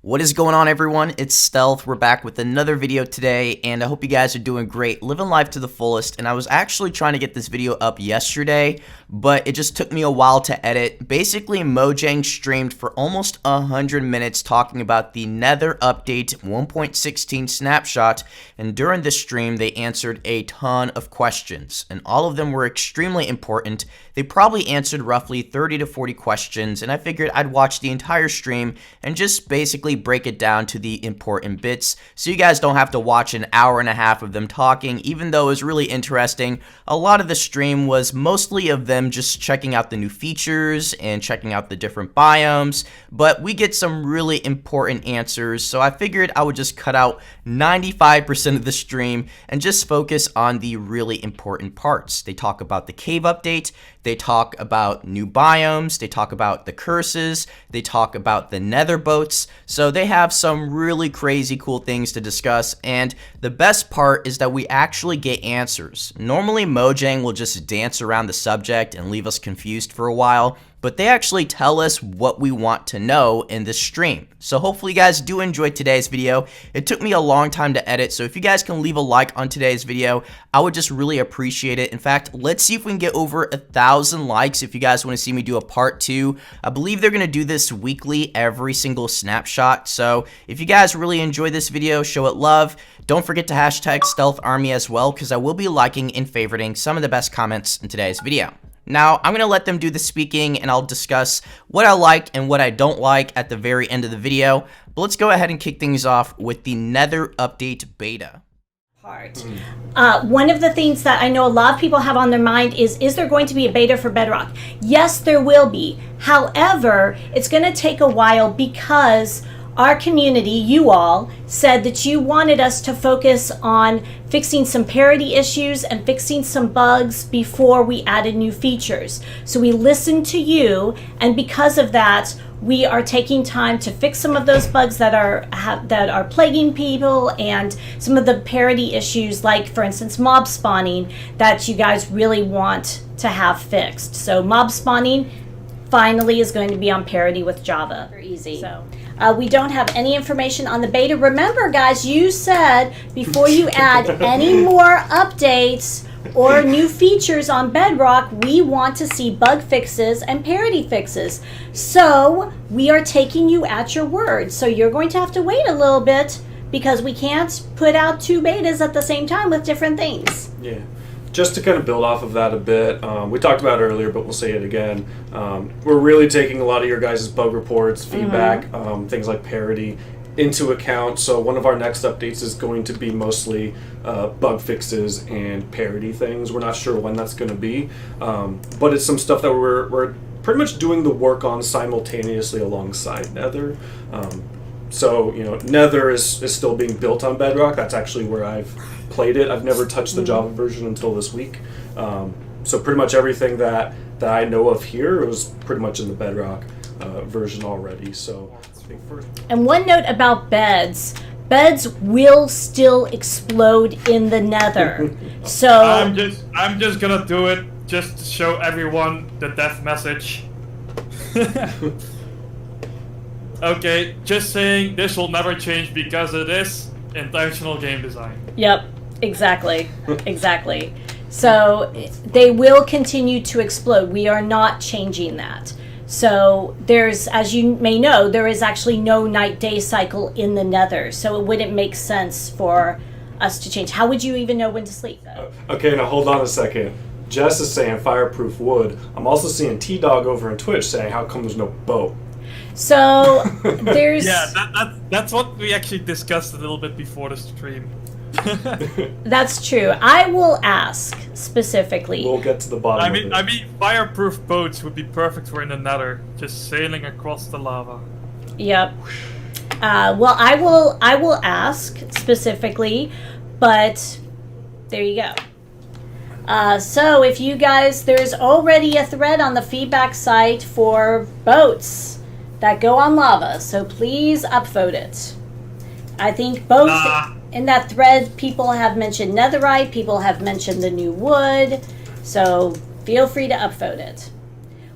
What is going on, everyone? It's Stealth. We're back with another video today, and I hope you guys are doing great, living life to the fullest. And I was actually trying to get this video up yesterday, but it just took me a while to edit. Basically, Mojang streamed for almost 100 minutes talking about the Nether update 1.16 snapshot, and during this stream, they answered a ton of questions, and all of them were extremely important. They probably answered roughly 30 to 40 questions, and I figured I'd watch the entire stream and just basically break it down to the important bits so you guys don't have to watch an hour and a half of them talking. Even though it was really interesting, a lot of the stream was mostly of them just checking out the new features and checking out the different biomes, but we get some really important answers, so I figured I would just cut out 95% of the stream and just focus on the really important parts. They talk about the cave update, they talk about new biomes, they talk about the curses, they talk about the Nether Boats, so they have some really crazy cool things to discuss, and the best part is that we actually get answers. Normally Mojang will just dance around the subject and leave us confused for a while, but they actually tell us what we want to know in this stream. So hopefully you guys do enjoy today's video. It took me a long time to edit, so if you guys can leave a like on today's video, I would just really appreciate it. In fact, let's see if we can get over 1,000 likes if you guys want to see me do a part 2. I believe they're going to do this weekly, every single snapshot. So if you guys really enjoy this video, show it love. Don't forget to hashtag StealthArmy as well, because I will be liking and favoriting some of the best comments in today's video. Now, I'm going to let them do the speaking, and I'll discuss what I like and what I don't like at the very end of the video. But let's go ahead and kick things off with the Nether Update Beta. One of the things that I know a lot of people have on their mind is there going to be a beta for Bedrock? Yes, there will be. However, it's going to take a while because our community, you all, said that you wanted us to focus on fixing some parity issues and fixing some bugs before we added new features. So we listened to you, and because of that, we are taking time to fix some of those bugs that are plaguing people, and some of the parity issues, like for instance mob spawning, that you guys really want to have fixed. So mob spawning finally is going to be on parity with Java. Very easy. So we don't have any information on the beta. Remember, guys, you said before you add any more updates or new features on Bedrock, we want to see bug fixes and parity fixes. So we are taking you at your word. So you're going to have to wait a little bit because we can't put out 2 betas at the same time with different things. Yeah. Just to kind of build off of that a bit, we talked about it earlier, but we'll say it again. We're really taking a lot of your guys' bug reports, feedback, things like parity into account. So one of our next updates is going to be mostly bug fixes and parity things. We're not sure when that's going to be, but it's some stuff that we're pretty much doing the work on simultaneously alongside Nether. So, you know, Nether is still being built on Bedrock. That's actually where I've played it. I've never touched the Java version until this week. So pretty much everything that I know of here was pretty much in the Bedrock version already. So, and one note about beds will still explode in the Nether. So I'm just gonna do it just to show everyone the death message. Okay, just saying this will never change because it is intentional game design. Yep, exactly. Exactly. So they will continue to explode. We are not changing that. So there's, as you may know, there is actually no night-day cycle in the Nether. So it wouldn't make sense for us to change. How would you even know when to sleep, though? Okay, now hold on a second. Jess is saying fireproof wood. I'm also seeing T-Dog over on Twitch saying how come there's no boat? So there's that's what we actually discussed a little bit before the stream. That's true. I will ask specifically. We'll get to the bottom of it. I mean, fireproof boats would be perfect for in the Nether, just sailing across the lava. Yep. Well, I will ask specifically, but there you go. So if you guys, there's already a thread on the feedback site for boats that go on lava, so please upvote it. I think both in that thread, people have mentioned netherite, people have mentioned the new wood, so feel free to upvote it.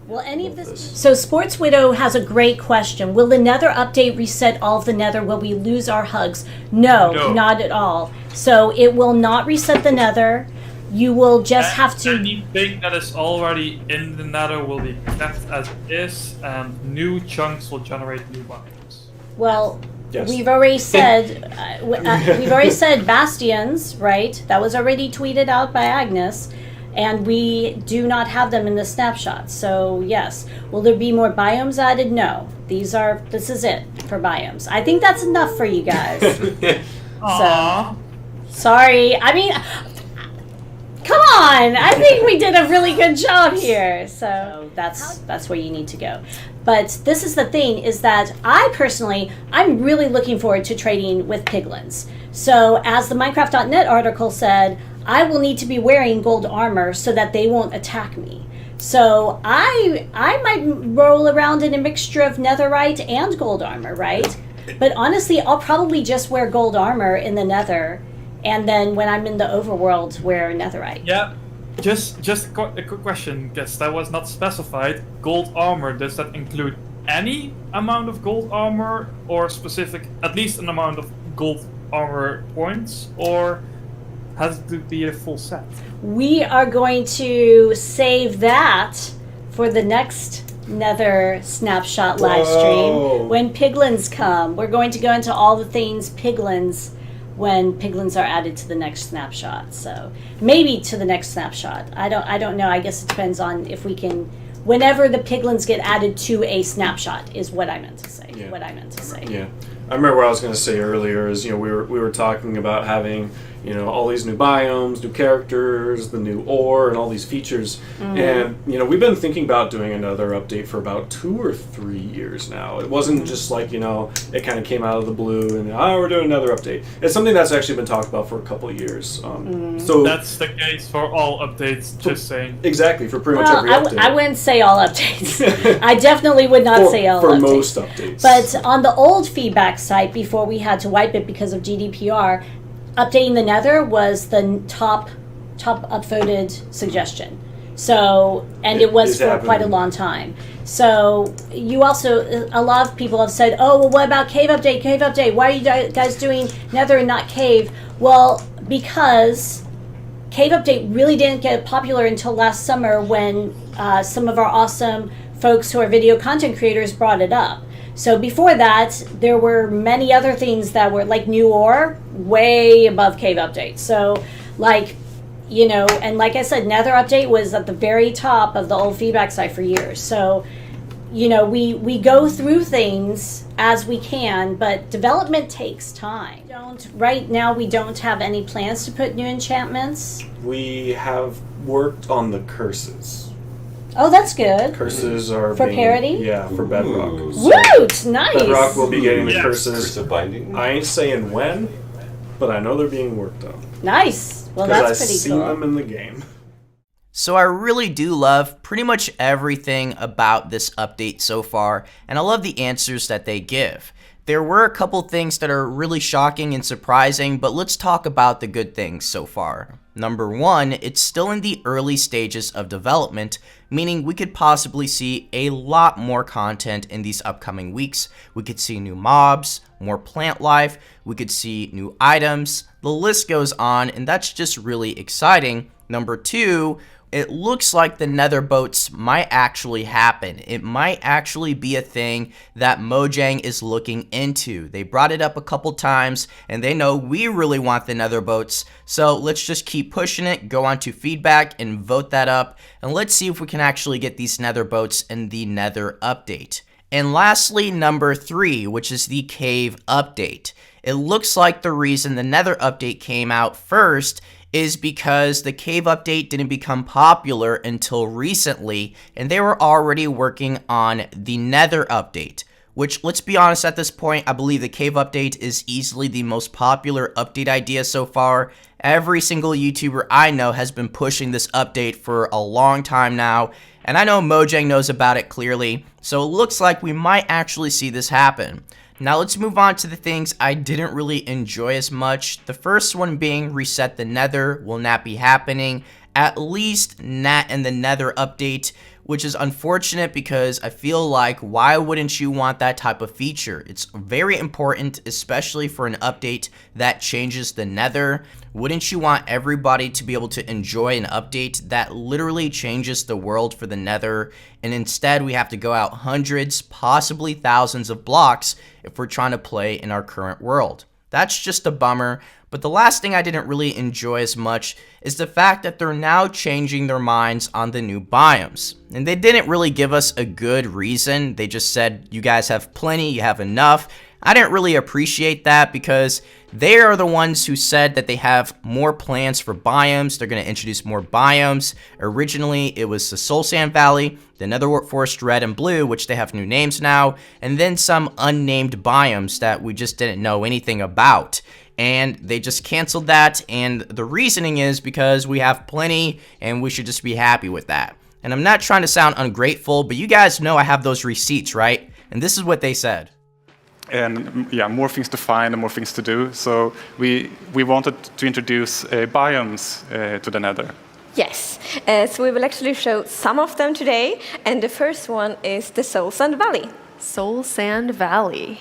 Will any of this? So Sports Widow has a great question. Will the Nether update reset all of the Nether? Will we lose our hugs? No, not at all. So it will not reset the Nether. You will just have to. Anything that is already in the Nether will be kept as is, and new chunks will generate new biomes. Well, Yes. we've already said we've already said bastions, right? That was already tweeted out by Agnes. And we do not have them in the snapshot. So yes. Will there be more biomes added? No. This is it for biomes. I think that's enough for you guys. So sorry. I mean, come on. I think we did a really good job here. So that's where you need to go. But this is the thing, is that I'm really looking forward to trading with piglins. So as the Minecraft.net article said, I will need to be wearing gold armor so that they won't attack me. So I might roll around in a mixture of netherite and gold armor, right? But honestly, I'll probably just wear gold armor in the nether, and then when I'm in the overworld, wear netherite. Yeah. Just a quick question, because that was not specified. Gold armor, does that include any amount of gold armor, or specific, at least an amount of gold armor points, or has it to be a full set? We are going to save that for the next Nether snapshot live stream when piglins come. We're going to go into all the things piglins when piglins are added to the next snapshot. So maybe to the next snapshot. I don't know. I guess it depends on if we can. Whenever the piglins get added to a snapshot is what I meant to say. Yeah. What I meant to say. Yeah, I remember what I was going to say earlier. Is we were talking about having all these new biomes, new characters, the new ore, and all these features. And we've been thinking about doing another update for about 2 or 3 years now. It wasn't just like it kind of came out of the blue and we're doing another update. It's something that's actually been talked about for a couple of years. So that's the case for all updates. Just saying. Exactly, for pretty much every update. I wouldn't say all updates. I definitely would not say all updates. For most updates. But on the old feedback site, before we had to wipe it because of GDPR, updating the Nether was the top upvoted suggestion. So, and it was for quite a long time. So, you also, a lot of people have said, oh, well, what about cave update? Cave update. Why are you guys doing Nether and not cave? Well, because cave update really didn't get popular until last summer when some of our awesome folks who are video content creators brought it up. So before that, there were many other things that were like new ore, way above cave update. So and like I said, Nether update was at the very top of the old feedback site for years. So, we go through things as we can, but development takes time. Right now, we don't have any plans to put new enchantments. We have worked on the curses. Oh, that's good. Curses are for parody? Yeah, for Bedrock. Woot! Nice! Bedrock will be getting the curses. Curse of binding. I ain't saying when, but I know they're being worked on. Nice. Well, that's pretty cool. I've seen them in the game. So I really do love pretty much everything about this update so far, and I love the answers that they give. There were a couple things that are really shocking and surprising, but let's talk about the good things so far. Number one, it's still in the early stages of development, meaning we could possibly see a lot more content in these upcoming weeks. We could see new mobs, more plant life, we could see new items, the list goes on, and that's just really exciting. Number two, it looks like the Nether Boats might actually happen. It might actually be a thing that Mojang is looking into. They brought it up a couple times, and they know we really want the Nether Boats. So let's just keep pushing it, go on to feedback, and vote that up. And let's see if we can actually get these Nether Boats in the Nether update. And lastly, number three, which is the cave update. It looks like the reason the Nether update came out first is because the cave update didn't become popular until recently, and they were already working on the Nether update, which, let's be honest, at this point, I believe the cave update is easily the most popular update idea so far. Every single YouTuber I know has been pushing this update for a long time now, and I know Mojang knows about it clearly, so it looks like we might actually see this happen. Now let's move on to the things I didn't really enjoy as much. The first one being reset the Nether will not be happening, at least not in the Nether update. which is unfortunate because I feel like why wouldn't you want that type of feature? It's very important, especially for an update that changes the Nether. Wouldn't you want everybody to be able to enjoy an update that literally changes the world for the Nether? And instead we have to go out hundreds, possibly thousands of blocks if we're trying to play in our current world. That's just a bummer. But the last thing I didn't really enjoy as much is the fact that they're now changing their minds on the new biomes. And they didn't really give us a good reason. They just said, you guys have plenty, you have enough. I didn't really appreciate that because they are the ones who said that they have more plans for biomes. They're going to introduce more biomes. Originally, it was the Soul Sand Valley, the Nether Forest Red and Blue, which they have new names now, and then some unnamed biomes that we just didn't know anything about. And they just canceled that, and the reasoning is because we have plenty and we should just be happy with that. And I'm not trying to sound ungrateful, but you guys know I have those receipts, right? And this is what they said. And yeah, more things to find and more things to do. So we wanted to introduce biomes to the Nether. Yes, so we will actually show some of them today, and the first one is the Soul Sand Valley. Soul Sand Valley.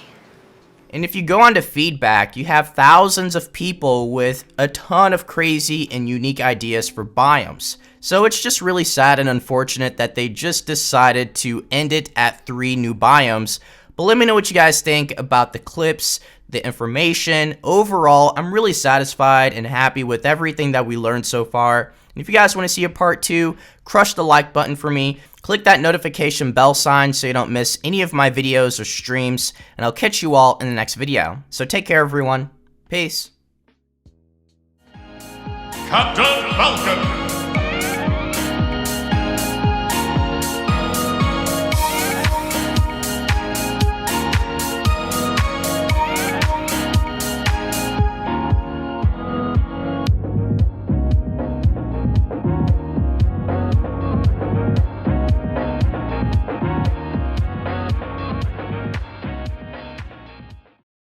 And if you go on to feedback, you have thousands of people with a ton of crazy and unique ideas for biomes. So it's just really sad and unfortunate that they just decided to end it at 3 new biomes. But let me know what you guys think about the clips, the information. Overall, I'm really satisfied and happy with everything that we learned so far. And if you guys want to see a part 2, crush the like button for me. Click that notification bell sign so you don't miss any of my videos or streams. And I'll catch you all in the next video. So take care, everyone. Peace. Captain Falcon!